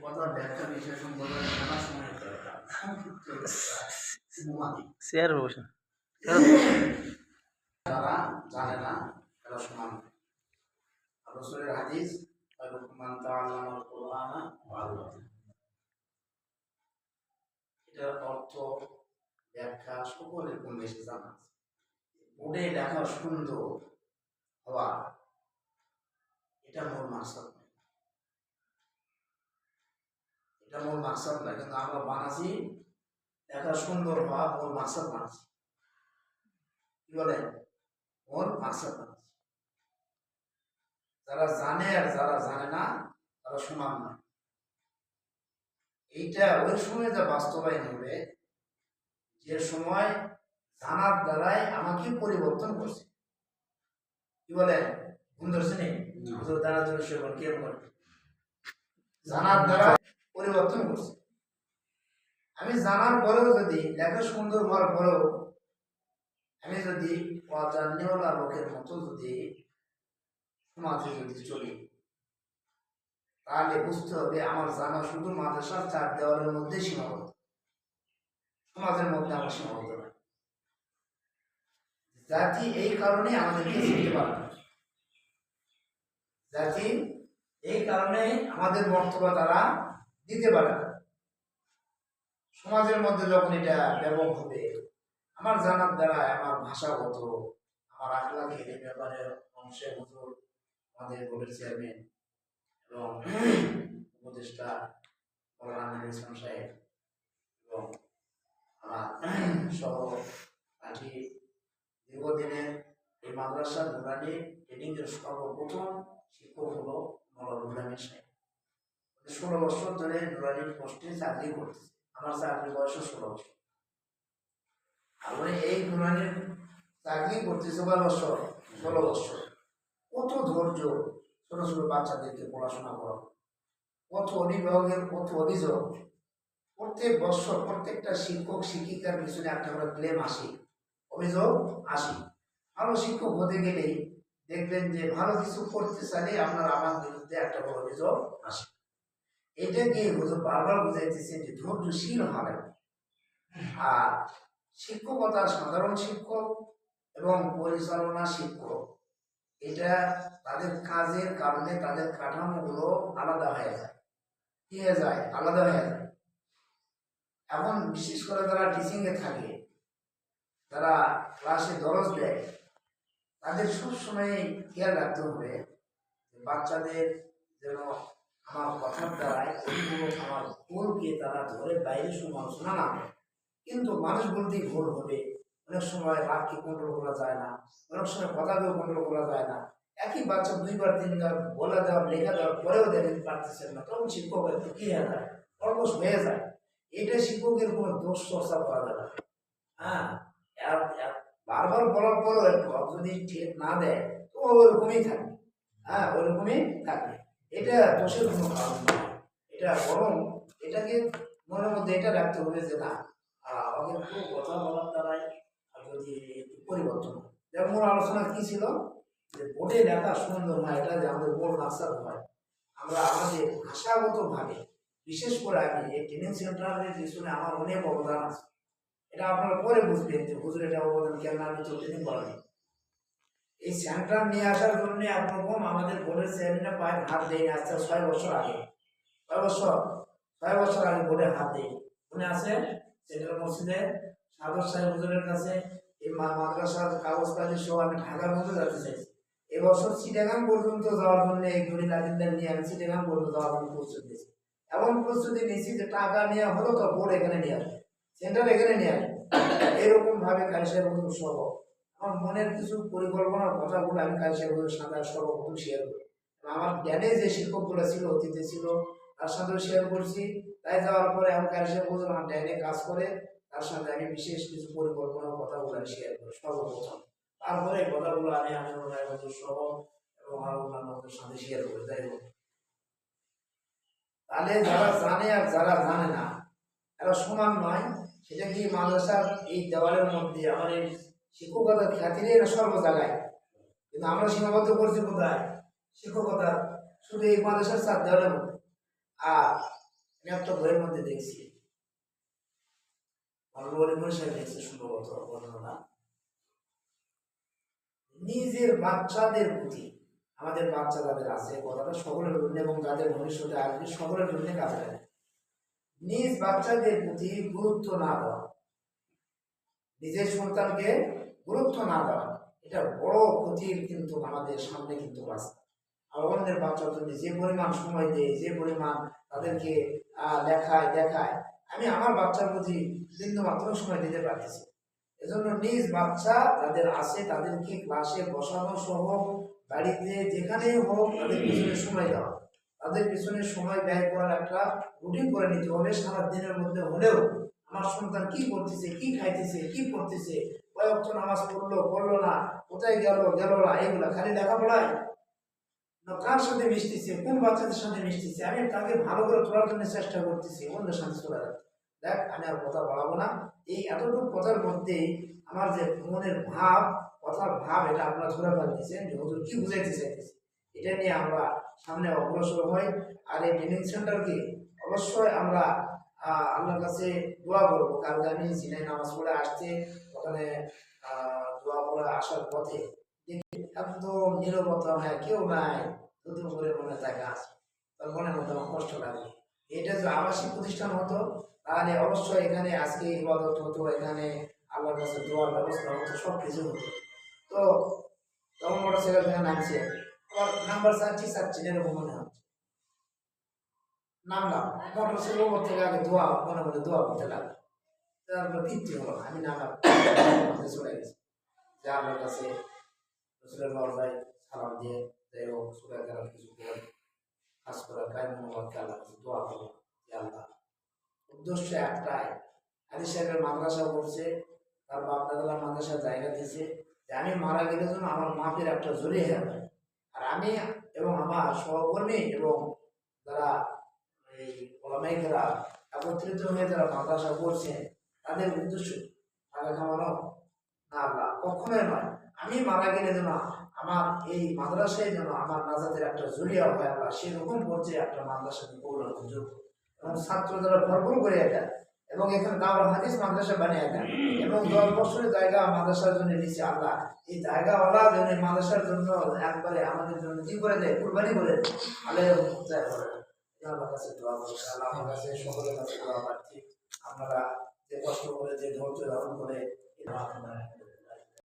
কথার ব্যাখ্যা বিশ্লেষণ করবেন নানা সময় দরকার সংক্ষিপ্ত শেয়ার বসে যারা জানে না তারা সমান রাসূলের হাদিস মান তাআল্লামাল কুরআনা ওয়া আল্লামা, এটার অর্থ ব্যাখ্যা সকলের কম বেশি জানা আছে। বোর্ডে লেখা সুন্দর হওয়া এটা মূল মাকসাদ নয়, এটা মূল মাকসাদ নয়, কিন্তু আমরা বানাচ্ছি লেখা সুন্দর হওয়া মূল মাকসাদ বানাচ্ছি। কি বলেন? মূল মাকসাদ বানাচ্ছি। যারা জানে আর যারা জানে না তারা সমান নয়। এইটা ওই সময় যা বাস্তবায়ন হবে যে সময় জানার দ্বারাই আমাকে পরিবর্তন করছে। কি বলেন? ভুল ধরছে নেই দ্বারা জানার দ্বারা পরিবর্তন করছে। আমি জানার পরেও যদি লেখা সুন্দর হওয়ার পরেও আমি যদি অজান্যওয়ালা লোকের মতো যদি সমাজে যদি চলি, তাহলে বুঝতে হবে আমার জানা শুধু মাদ্রাসার চার দেওয়ালের মধ্যে সীমাবদ্ধ, সমাজের মধ্যে আমার সীমাবদ্ধ নয়। জাতি এই কারণে আমাদেরকে চিনতে পারে না, জাতি এই কারণে আমাদের বক্তব্য তারা দিতে পারে না। সমাজের মধ্যে যখন এটা ব্যাপক হবে, আমার জানার দ্বারা আমার ভাষাগত, আমার আখলাকের এই ব্যাপারে অংশে হুজুর আমাদের বোর্ডের চেয়ারম্যান এবং উপদেষ্টা মৌলানা ইসলাম সাহেব এবং আমার সহ আজকে দীর্ঘদিনের এই মাদ্রাসার নুরানি ট্রেনিং এর সর্বপ্রথম শিক্ষক হলো মৌলানা সাহেব। 16 বছর ধরে নুরানি পোস্টে চাকরি করতেছে। আমার চাকরির বয়স 16 বছর। আমরা এই নুরানির চাকরি করতেছে 16 বছর। কত ধৈর্য, ছোট ছোট বাচ্চাদেরকে পড়াশোনা করা, কত অভিভাবকের কত অভিযোগ। প্রত্যেক বছর প্রত্যেকটা শিক্ষক শিক্ষিকার পিছনে একটা করে ক্লেম আসে, অভিযোগ আসে। ভালো শিক্ষক হতে গেলেই দেখবেন যে ভালো কিছু করতে চাইলে আপনার আমার বিরুদ্ধে একটা করে অভিযোগ আসে। এটাকে হুজুর বারবার বুঝাইতেছে যে ধৈর্যশীল হবে। আর শিক্ষকতা সাধারণ শিক্ষক এবং পরিচালনা শিক্ষক, এটা তাদের কাজের কারণে তাদের কাঠামোগুলো আলাদা হয়ে যায়। কি হয়ে যায়? আলাদা হয়ে যায়। এখন বিশেষ করে যারা টিচিং এ থাকে, যারা ক্লাসে দরজ দেয়, তাদের সবসময় খেয়াল রাখতে হবে বাচ্চাদের যেন আমার কথার দ্বারাই আমার ভুলকে তারা ধরে বাইরে সমালোচনা না করে। কিন্তু মানুষ বলতেই ভুল হবে, অনেক সময় রাগকে কন্ট্রোল করা যায় না, অনেক সময় কথাকেও কন্ট্রোল করা যায় না। একই বাচ্চা 2বার 3বার বলে দেওয়ার লেখা দেওয়ার পরেও দেখেন পারতেছেন না, তখন শিক্ষক একটু কি হয়ে যায়, অলস হয়ে যায়। এটা শিক্ষকের কোনো দোষ চর্চা করা যাবে না। হ্যাঁ, বারবার বলার পরেও একটু যদি ঠিক না দেয় তো ওইরকমই থাকবে। হ্যাঁ, ওইরকমই থাকবে। এটা দোষের কোনো কারণ নয়। এটা বরং এটাকে মনের মধ্যে এটা রাখতে হবে যে না, আমাদের পুরো কথা বলার দ্বারাই যদি পরিবর্তন হয়। যেমন মূল আলোচনা কি ছিল যে বোর্ডে লেখা সুন্দর হয়, এটা যে আমাদের মূল মাকসাদ হয়। আমরা আমাদের ভাষাগত ভাবে, বিশেষ করে আমি এই ট্রেনিং সেন্টারের পিছনে আমার অনেক অবদান আছে। এটা আপনারা পরে বুঝবেন যে হুজুর এটা অবদান কেন আমি তো ট্রেনিং করাই। এই সেন্টার নিয়ে আসার জন্য একরকম আমাদের বোর্ডের চেয়ারম্যানরা পায়ের হাত দেয় আসছে 6 বছর আগে। 6 বছর আগে বোর্ডে হাত দেয়। মনে আছে? সেন্ট্রাল মসজিদে সাদর সাহেব হুজুরের কাছে এই মাদ্রাসার কাগজপাতি সহ আমি ঢাকার মধ্যে যেতে চাইছি। এবছর চিটাগাং পর্যন্ত যাওয়ার জন্য এই ঘড়ি লাগিনদার নিয়ে আমি চিটাগাং পর্যন্ত যাওয়ার জন্য প্রস্তুতি নিয়েছি। এমন প্রস্তুতি নিয়েছি যে টাকা নেওয়া হলো তো বোর্ড এখানে নিয়ে আসবে, সেন্টার এখানে নিয়ে আসবে। এরকম ভাবে কারি সাহেব হুজুর সহ আমার মনের কিছু পরিকল্পনার কথাগুলো আমি কারি সাহেব হুজুরের সাথে সর্বপ্রথম শেয়ার করি। আমার জ্ঞানে যে শিক্ষকগুলো ছিল, অতীতে ছিল, তার সাথেও শেয়ার করছি। তাই যাওয়ার পরে আমি কারি সাহেব হুজুর আমার জ্ঞানে কাজ করে, তার সাথে আমি বিশেষ কিছু পরিকল্পনার কথাগুলো আমি শেয়ার করি সর্বপ্রথম। তারপরে এই কথাগুলো আমি হুজুর সহ এবং আরো অন্যান্যদের সাথে শেয়ার করি। যাই হোক, তাহলে যারা জানে আর যারা জানে না এরা সমান নয়। সেটা কি মাদ্রাসার এই দেওয়ালের মধ্যে আমার এই শিক্ষকতার খ্যাতিরে না সর্ব জায়গায়, কিন্তু আমরা সীমাবদ্ধ করছি কোথায়? শিক্ষকতা শুধু এই মাদ্রাসার 4 দেওয়ালের মধ্যে। আর আমি একটা বইয়ের মধ্যে দেখছি, পরিষদ দেখছে সম্ভবত বর্ণনা, নিজের বাচ্চাদের প্রতি, আমাদের বাচ্চা যাদের আছে কথাটা সকলের জন্য এবং যাদের ভবিষ্যতে আসবে সকলের জন্য কাজে লাগে, নিজ বাচ্চাদের প্রতি গুরুত্ব না দেওয়া, নিজের সন্তানকে গুরুত্ব না দেওয়া, এটা বড় ক্ষতির কিন্তু আমাদের সামনে কিন্তু রাস্তা। আর অন্যের বাচ্চার জন্য যে পরিমাণ সময় দেয়, যে পরিমাণ তাদেরকে লেখায় দেখায়, আমি আমার বাচ্চার প্রতি বিন্দু মাত্র সময় দিতে পারতেছি। এজন্য নিজ বাচ্চা যাদের আছে তাদেরকে ক্লাসে বসানো সহ বাড়িতে যেখানে হোক তাদের পিছনে সময় দেওয়া, তাদের পিছনে সময় ব্যয় করার একটা রুটিন করে নিতে হবে। সারা দিনের মধ্যে হলেও আমার সন্তান কি করতেছে, কি খাইতেছে, কি পড়তেছে, কয়েকটা নামাজ পড়লো পড়লো না, কোথায় গেল গেল না, এগুলা খালি লেখাপড়ায় না, কার সাথে মিশতেছে, কোন বাচ্চাদের সাথে মিশতেছে, আমি তাকে ভালো করে তোলার জন্য চেষ্টা করতেছি, অন্যের সাথে চলে যাচ্ছে। দেখ আমি আর কথা বাড়াবো না, এই এতটুকু কথার মধ্যে আমার যে মনের ভাব, কথার ভাব, এটা আপনারা ধরে ফেলতেছেন যে হুজুর কি বুঝাইতে চাইতেছে। এটা নিয়ে আমরা সামনে অগ্রসর হই। আর এই ট্রেনিং সেন্টারকে অবশ্যই আমরা আল্লাহর কাছে দোয়া করবো। কারণ আমি জিনাই নামাজ পড়ে আসছে, ওখানে দোয়া পড়ে আসার পথে একদম নীরবতা, হ্যাঁ কেউ নাই, দুটো করে মনে থাকে আছে, তার মনের মধ্যে আমার কষ্ট লাগে। এটা যদি আবাসিক প্রতিষ্ঠান হতো তাহলে অবশ্যই এখানে আজকে ইবাদত হতো, এখানে আল্লাহর কাছে দোয়ার ব্যবস্থা হতো, সব কিছু হতো। তো তখন মোটর সাইকেল থেকে নামছে, আবার নাম্বার চাচ্ছি এরকম মনে হচ্ছে, নামলাম মোটর সাইকেল ওপর থেকে আগে দোয়া মনে মনে দোয়া করতে লাগলো, তারপর তৃপ্তি হলো, আমি নামলাম চলে গেছি যে আল্লাহর কাছে রসুলের বাবাই সালাম দিয়ে যাই হোক সুরা গেল কিছু করে কাজ করা গায়ে মনোভাবকে আল্লাহ কাছে দোয়া করো যে আল্লাহ, উদ্দেশ্য একটাই, হাদিস সাহেবের মাদ্রাসা করছে, তার বাপ দাদা মাদ্রাসার জায়গা দিয়েছে যে আমি মারা গেলে যেন আমার মাপের একটা জড়িয়ে যাবে। আর আমি এবং আমার সহকর্মী এবং যারা এই ওলামাইকেরা একত্রিত হয়ে যারা মাদ্রাসা করছে তাদের উদ্দেশ্য টাকা খাওয়ানো না, আল্লাহ কখনোই নয়। আমি মারা গেলে যেন আমার এই মাদ্রাসায় যেন আমার নাজাতের একটা জড়িয়া হয় আল্লাহ, সেরকম পর্যায়ে একটা মাদ্রাসা পৌঁছানোর যোগ্য এবং ছাত্র যারা ভরপুর করে দেয় এবং এখানে দাওরাল হাদিস মাদ্রাসা বানিয়ে দেন এবং 10 বছরের জায়গা মাদ্রাসার জন্য নিচে আল্লাহ এই জায়গাওয়ালা যেন মাদ্রাসার জন্য একবারে আমাদের জন্য কি করে দেয়, কুরবানি করে আল্লাহ করে। আল্লাহর কাছে দোয়া করছি, আল্লাহ আমার কাছে সকলের কাছে দোয়া প্রার্থী, আপনারা যে কষ্ট করে যে ধৈর্য ধারণ করে